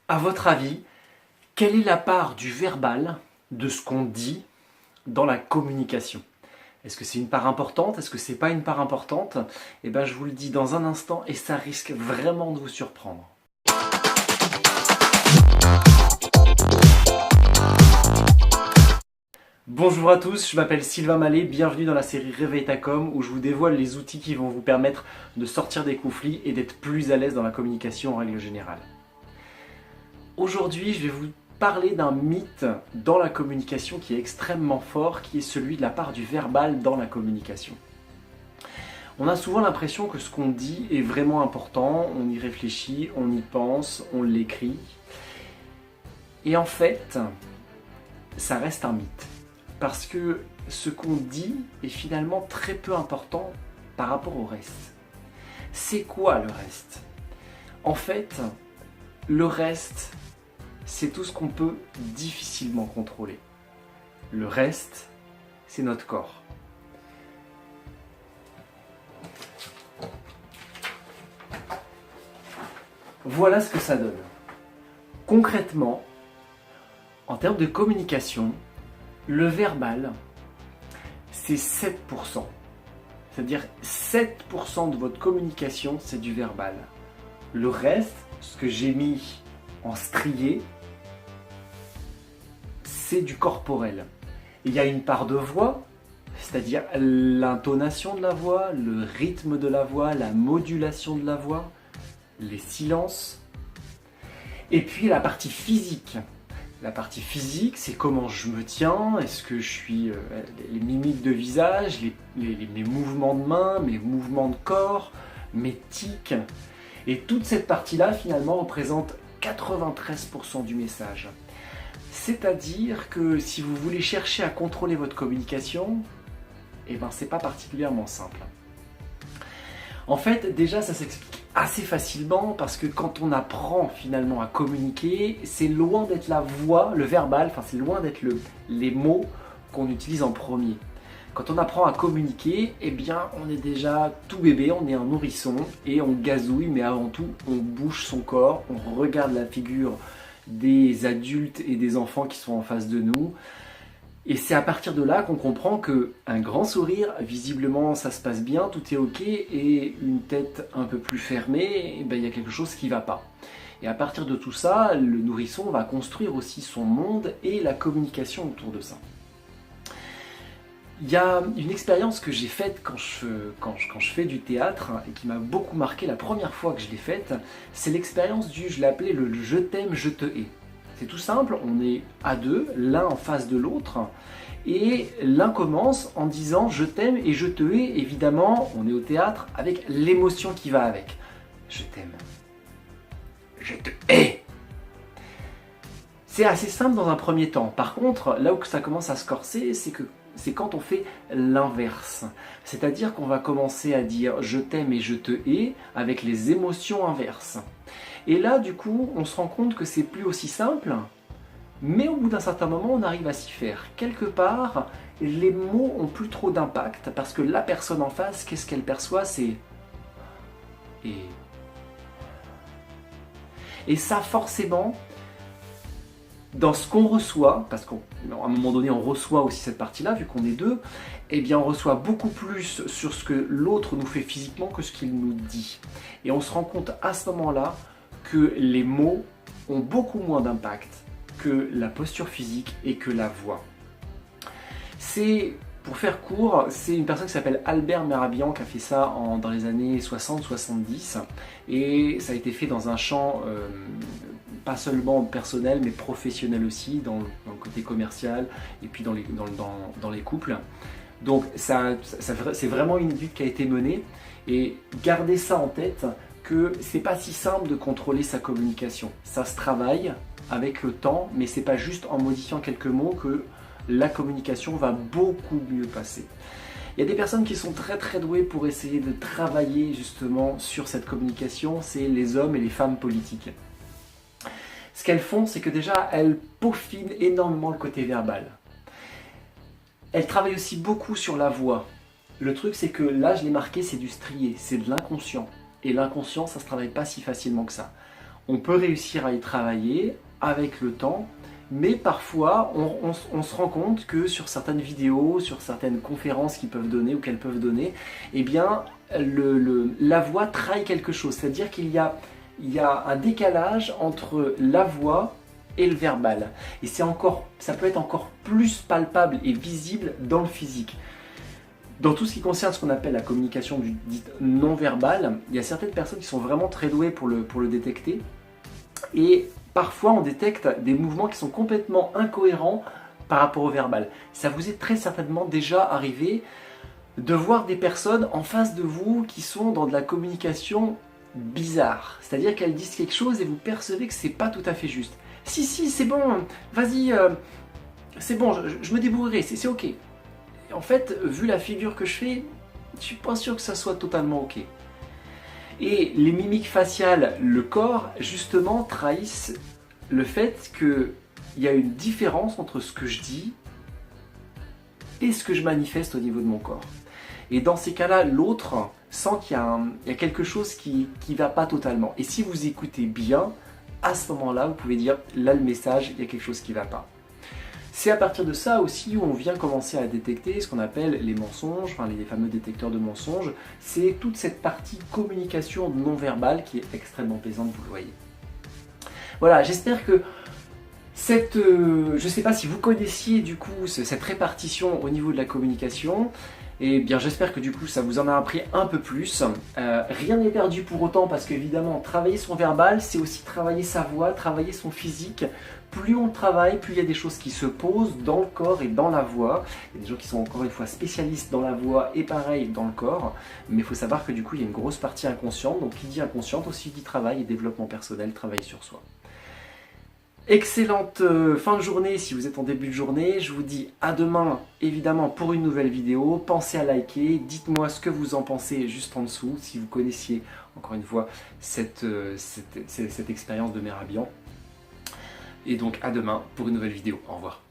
À votre avis, quelle est la part du verbal, de ce qu'on dit, dans la communication? Est-ce que c'est une part importante? Est-ce que c'est pas une part importante? Eh bien, je vous le dis dans un instant et ça risque vraiment de vous surprendre. Bonjour à tous, je m'appelle Sylvain Mallet, bienvenue dans la série Réveille ta com où je vous dévoile les outils qui vont vous permettre de sortir des conflits et d'être plus à l'aise dans la communication en règle générale. Aujourd'hui, je vais vous parler d'un mythe dans la communication qui est extrêmement fort, qui est celui de la part du verbal dans la communication. On a souvent l'impression que ce qu'on dit est vraiment important, on y réfléchit, on y pense, on l'écrit. Et en fait, ça reste un mythe. Parce que ce qu'on dit est finalement très peu important par rapport au reste. C'est quoi le reste? En fait, le reste, c'est tout ce qu'on peut difficilement contrôler. Le reste, c'est notre corps. Voilà ce que ça donne. Concrètement, en termes de communication, le verbal, c'est 7%. C'est-à-dire 7% de votre communication, c'est du verbal. Le reste, ce que j'ai mis en strié, c'est du corporel. Il y a une part de voix, c'est-à-dire l'intonation de la voix, le rythme de la voix, la modulation de la voix, les silences. Et puis la partie physique. La partie physique, c'est comment je me tiens, est-ce que je suis... les mimiques de visage, mes mouvements de main, mes mouvements de corps, mes tics. Et toute cette partie-là, finalement, représente 93% du message. C'est-à-dire que si vous voulez chercher à contrôler votre communication, eh ben, c'est pas particulièrement simple. En fait, déjà, ça s'explique assez facilement parce que quand on apprend finalement à communiquer, c'est loin d'être la voix, le verbal, enfin c'est loin d'être les mots qu'on utilise en premier. Quand on apprend à communiquer, eh bien on est déjà tout bébé, on est un nourrisson et on gazouille, mais avant tout on bouge son corps, on regarde la figure des adultes et des enfants qui sont en face de nous. Et c'est à partir de là qu'on comprend qu'un grand sourire, visiblement ça se passe bien, tout est ok, et une tête un peu plus fermée, eh ben, il y a quelque chose qui ne va pas. Et à partir de tout ça, le nourrisson va construire aussi son monde et la communication autour de ça. Il y a une expérience que j'ai faite quand je fais du théâtre et qui m'a beaucoup marqué la première fois que je l'ai faite, c'est l'expérience je l'ai appelé le je t'aime, je te hais. C'est tout simple, on est à deux, l'un en face de l'autre, et l'un commence en disant je t'aime et je te hais. Évidemment, on est au théâtre avec l'émotion qui va avec. Je t'aime, je te hais. C'est assez simple dans un premier temps. Par contre, là où ça commence à se corser, c'est quand on fait l'inverse. C'est-à-dire qu'on va commencer à dire je t'aime et je te hais avec les émotions inverses. Et là, du coup, on se rend compte que c'est plus aussi simple, mais au bout d'un certain moment, on arrive à s'y faire. Quelque part, les mots ont plus trop d'impact, parce que la personne en face, qu'est-ce qu'elle perçoit? C'est... Et ça, forcément, dans ce qu'on reçoit, parce qu'à un moment donné, on reçoit aussi cette partie-là, vu qu'on est deux, eh bien, on reçoit beaucoup plus sur ce que l'autre nous fait physiquement que ce qu'il nous dit. Et on se rend compte à ce moment-là que les mots ont beaucoup moins d'impact que la posture physique et que la voix. Pour faire court, c'est une personne qui s'appelle Albert Mehrabian qui a fait ça dans les années 60-70 et ça a été fait dans un champ pas seulement personnel mais professionnel aussi, dans le côté commercial et puis dans les couples. Donc c'est vraiment une étude qui a été menée et gardez ça en tête, que c'est pas si simple de contrôler sa communication. Ça se travaille avec le temps, mais c'est pas juste en modifiant quelques mots que la communication va beaucoup mieux passer. Il y a des personnes qui sont très très douées pour essayer de travailler justement sur cette communication, c'est les hommes et les femmes politiques. Ce qu'elles font, c'est que déjà elles peaufinent énormément le côté verbal. Elles travaillent aussi beaucoup sur la voix. Le truc, c'est que là, je l'ai marqué, c'est du strié, c'est de l'inconscient. Et l'inconscient, ça ne se travaille pas si facilement que ça. On peut réussir à y travailler avec le temps, mais parfois on se rend compte que sur certaines vidéos, sur certaines conférences qu'ils peuvent donner ou qu'elles peuvent donner, eh bien la voix trahit quelque chose. C'est-à-dire qu'il y a un décalage entre la voix et le verbal. Et ça peut être encore plus palpable et visible dans le physique. Dans tout ce qui concerne ce qu'on appelle la communication dite non verbale, il y a certaines personnes qui sont vraiment très douées pour le détecter. Et parfois on détecte des mouvements qui sont complètement incohérents par rapport au verbal. Ça vous est très certainement déjà arrivé de voir des personnes en face de vous qui sont dans de la communication bizarre. C'est-à-dire qu'elles disent quelque chose et vous percevez que c'est pas tout à fait juste. Si, c'est bon, vas-y, c'est bon, je me débrouillerai, c'est ok. En fait, vu la figure que je fais, je suis pas sûr que ça soit totalement ok. Et les mimiques faciales, le corps, justement, trahissent le fait qu'il y a une différence entre ce que je dis et ce que je manifeste au niveau de mon corps. Et dans ces cas-là, l'autre sent qu'il y a quelque chose qui ne va pas totalement. Et si vous écoutez bien, à ce moment-là, vous pouvez dire, là le message, il y a quelque chose qui ne va pas. C'est à partir de ça aussi où on vient commencer à détecter ce qu'on appelle les mensonges, enfin les fameux détecteurs de mensonges. C'est toute cette partie communication non verbale qui est extrêmement plaisante, vous le voyez. Voilà, j'espère que je ne sais pas si vous connaissiez du coup cette répartition au niveau de la communication. Et bien j'espère que du coup ça vous en a appris un peu plus. Rien n'est perdu pour autant parce qu'évidemment travailler son verbal c'est aussi travailler sa voix, travailler son physique. Plus on travaille, plus il y a des choses qui se posent dans le corps et dans la voix. Il y a des gens qui sont encore une fois spécialistes dans la voix et pareil dans le corps. Mais il faut savoir que du coup il y a une grosse partie inconsciente. Donc qui dit inconsciente aussi dit travail et développement personnel, travailler sur soi. Excellente fin de journée si vous êtes en début de journée. Je vous dis à demain évidemment pour une nouvelle vidéo. Pensez à liker, dites-moi ce que vous en pensez juste en dessous si vous connaissiez encore une fois cette expérience de Merabian. Et donc à demain pour une nouvelle vidéo. Au revoir.